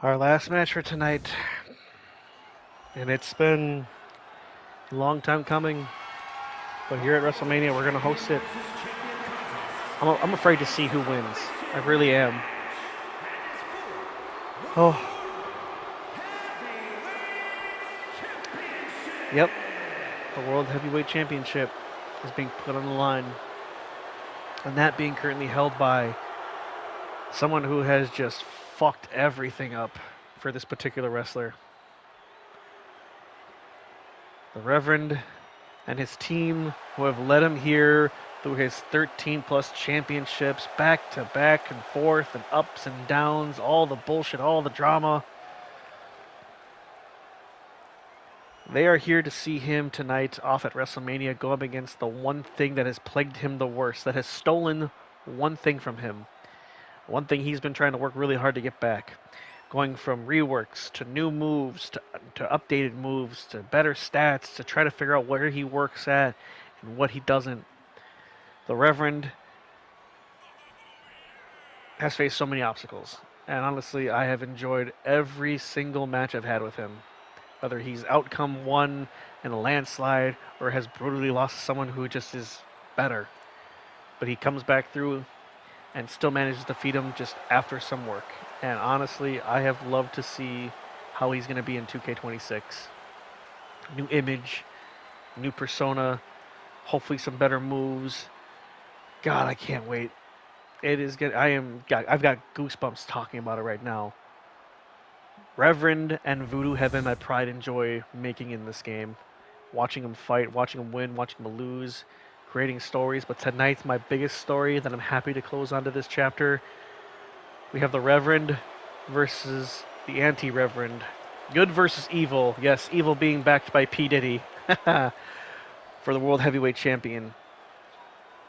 Our last match for tonight, and it's been a long time coming, but here at WrestleMania, we're going to host it. I'm afraid to see who wins. I really am. Oh, yep. The World Heavyweight Championship is being put on the line, and that being currently held by someone who has just fucked everything up for this particular wrestler. The Reverend and his team who have led him here through his 13 plus championships, back to back and forth and ups and downs, all the bullshit, all the drama. They are here to see him tonight off at WrestleMania go up against the one thing that has plagued him the worst, that has stolen one thing from him. One thing he's been trying to work really hard to get back. Going from reworks to new moves to updated moves to better stats to try to figure out where he works at and what he doesn't. The Reverend has faced so many obstacles, and honestly, I have enjoyed every single match I've had with him. Whether he's outcome won in a landslide or has brutally lost to someone who just is better. But he comes back through and still manages to defeat him just after some work. And honestly, I have loved to see how he's going to be in 2K26. New image, new persona, hopefully some better moves. God, I can't wait. It is good. I've got goosebumps talking about it right now. Reverend and Voodoo have been my pride and joy making in this game. Watching them fight, watching them win, watching them lose, creating stories. But tonight's my biggest story that I'm happy to close onto this chapter. We have the Reverend versus the Anti-Reverend. Good versus evil. Yes, evil being backed by P. Diddy for the World Heavyweight Champion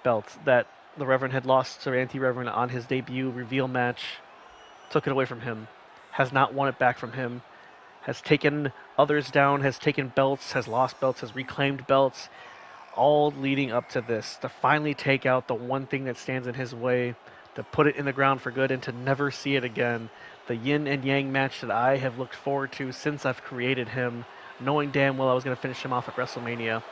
belt that the Reverend had lost to Anti-Reverend on his debut reveal match. Took it away from him. Has not won it back from him. Has taken others down, has taken belts, has lost belts, has reclaimed belts, all leading up to this, to finally take out the one thing that stands in his way, to put it in the ground for good and to never see it again. The yin and yang match that I have looked forward to since I've created him, knowing damn well I was going to finish him off at WrestleMania.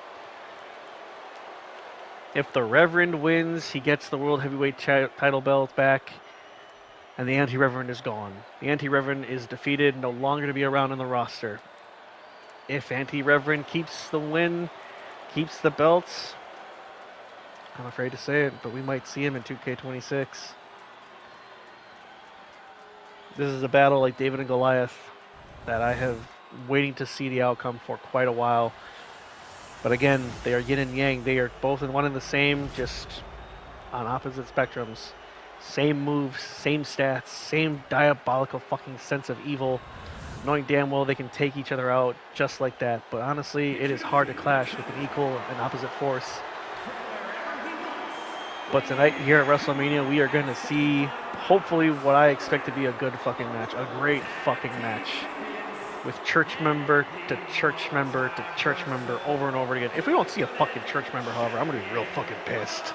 If the Reverend wins, he gets the World Heavyweight title belt back, and the Anti-Reverend is gone. The Anti-Reverend is defeated, no longer to be around in the roster. If Anti-Reverend keeps the win, keeps the belts, I'm afraid to say it, but we might see him in 2K26. This is a battle like David and Goliath that I have waiting to see the outcome for quite a while. But again, they are yin and yang. They are both in one and the same, just on opposite spectrums. Same moves, same stats, same diabolical fucking sense of evil, knowing damn well they can take each other out just like that. But honestly, it is hard to clash with an equal and opposite force. But tonight here at WrestleMania, we are going to see, hopefully, what I expect to be a good fucking match. A great fucking match. With church member to church member to church member over and over again. If we don't see a fucking church member, however, I'm going to be real fucking pissed.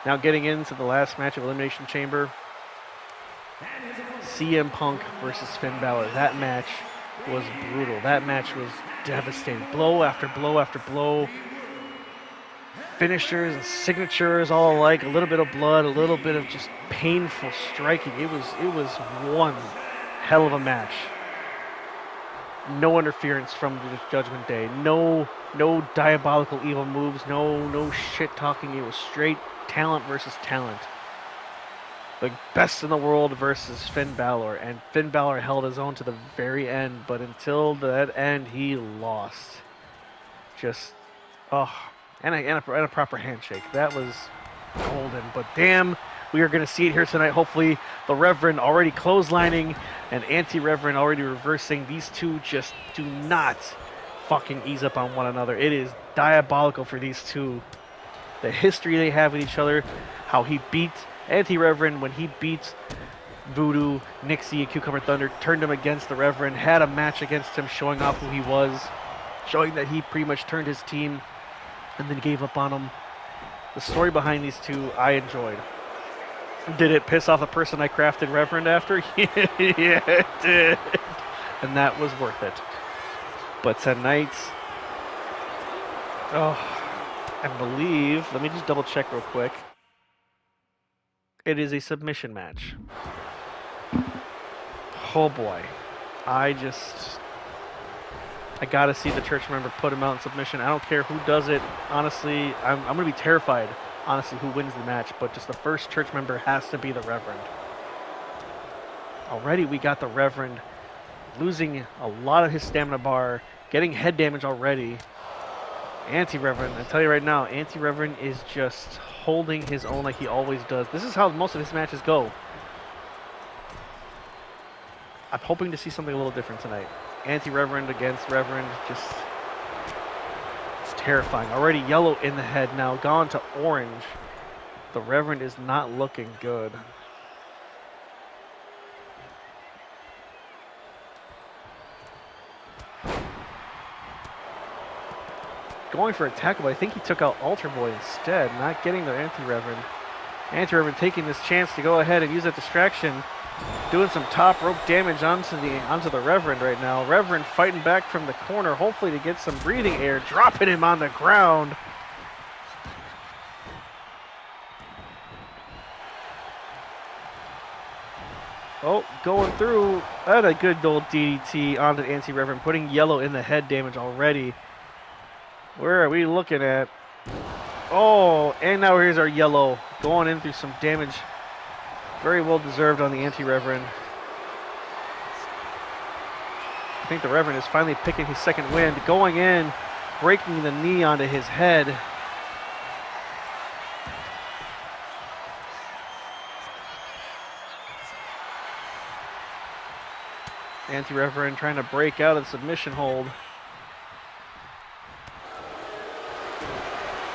Now getting into the last match of Elimination Chamber. CM Punk versus Finn Balor. That match was brutal. That match was devastating. Blow after blow after blow. Finishers and signatures all alike. A little bit of blood, a little bit of just painful striking. It was one hell of a match. No interference from the Judgment Day. No diabolical evil moves. No shit talking. It was straight talent versus talent. The best in the world versus Finn Balor, and Finn Balor held his own to the very end, but until that end, he lost. Just, and a proper handshake. That was golden, but damn, we are going to see it here tonight. Hopefully, the Reverend already clotheslining and Anti-Reverend already reversing. These two just do not fucking ease up on one another. It is diabolical for these two. The history they have with each other, how he beat Anti-Reverend when he beat Voodoo, Nixie, and Cucumber Thunder, turned him against the Reverend, had a match against him showing off who he was, showing that he pretty much turned his team and then gave up on him. The story behind these two I enjoyed. Did it piss off the person I crafted Reverend after? Yeah, it did. And that was worth it. But tonight, I believe, let me just double check real quick. It is a submission match. Oh boy. I gotta see the church member put him out in submission. I don't care who does it. Honestly, I'm gonna be terrified, honestly, who wins the match. But just the first church member has to be the Reverend. Already we got the Reverend losing a lot of his stamina bar, getting head damage already. Anti-Reverend, I tell you right now, Anti-Reverend is just holding his own like he always does. This is how most of his matches go. I'm hoping to see something a little different tonight. Anti-Reverend against Reverend, just... it's terrifying. Already yellow in the head now, gone to orange. The Reverend is not looking good. Going for a tackle, but I think he took out Altar Boy instead, not getting the Anti-Reverend. Anti-Reverend taking this chance to go ahead and use that distraction, doing some top rope damage onto the Reverend right now. Reverend fighting back from the corner, hopefully to get some breathing air, dropping him on the ground. Oh, going through. That a good old DDT onto Anti-Reverend, putting yellow in the head damage already. Where are we looking at? Oh, and now here's our yellow going in through some damage. Very well deserved on the Anti-Reverend. I think the Reverend is finally picking his second wind, going in, breaking the knee onto his head. Anti-Reverend trying to break out of the submission hold.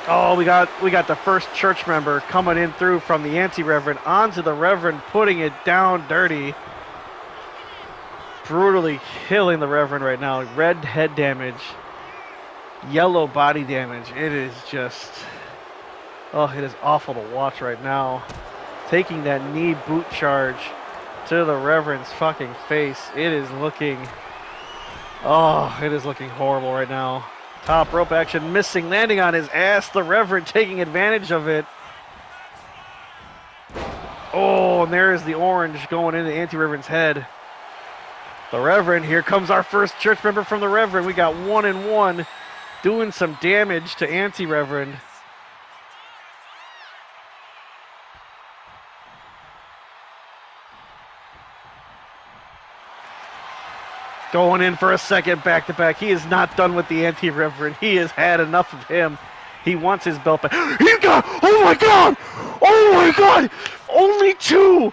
Oh, we got the first church member coming in through from the Anti-Reverend onto the Reverend, putting it down dirty. Brutally killing the Reverend right now. Red head damage, yellow body damage. It is just, oh, it is awful to watch right now. Taking that knee boot charge to the Reverend's fucking face. It is looking horrible right now. Top rope action missing, landing on his ass. The Reverend taking advantage of it. Oh, and there is the orange going into Anti-Reverend's head. The Reverend, here comes our first church member from the Reverend. We got 1-1, doing some damage to Anti-Reverend. Going in for a second back-to-back. He is not done with the Anti-Reverend. He has had enough of him. He wants his belt back. He got, oh my God! Oh my God! Only two!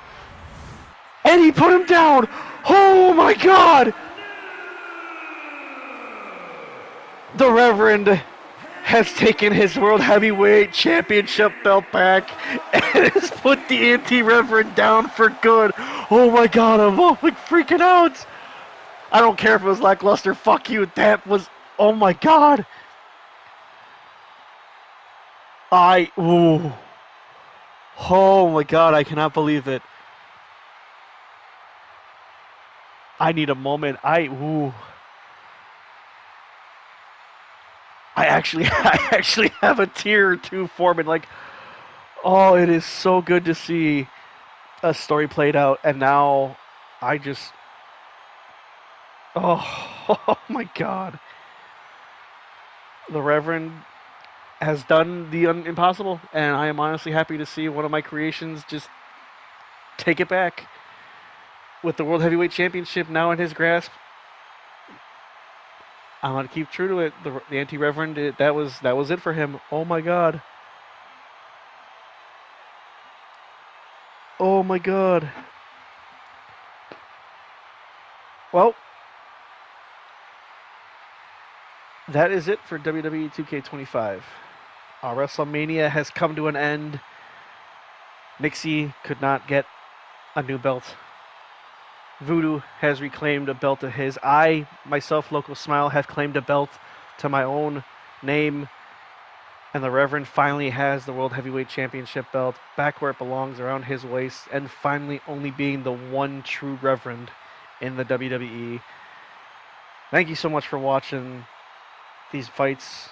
And he put him down! Oh my God! The Reverend has taken his World Heavyweight Championship belt back and has put the Anti-Reverend down for good. Oh my God, I'm freaking out! I don't care if it was lackluster. Fuck you. That was... oh my God. Ooh. Oh my God, I cannot believe it. I need a moment. Ooh. I actually have a tear or two forming. Like, oh, it is so good to see a story played out. And now I just... oh my God. The Reverend has done the impossible, and I am honestly happy to see one of my creations just take it back. With the World Heavyweight Championship now in his grasp, I'm going to keep true to it. The Anti-Reverend, that was it for him. Oh my God. Oh my God. Well, that is it for WWE 2K25. Our WrestleMania has come to an end. Nixie could not get a new belt. Voodoo has reclaimed a belt of his. I, myself, Local Smile, have claimed a belt to my own name. And the Reverend finally has the World Heavyweight Championship belt back where it belongs, around his waist, and finally only being the one true Reverend in the WWE. Thank you so much for watching these fights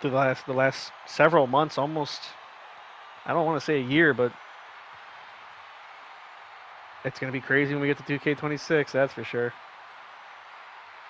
through the last several months, almost. I don't want to say a year, but it's going to be crazy when we get to 2K26, that's for sure.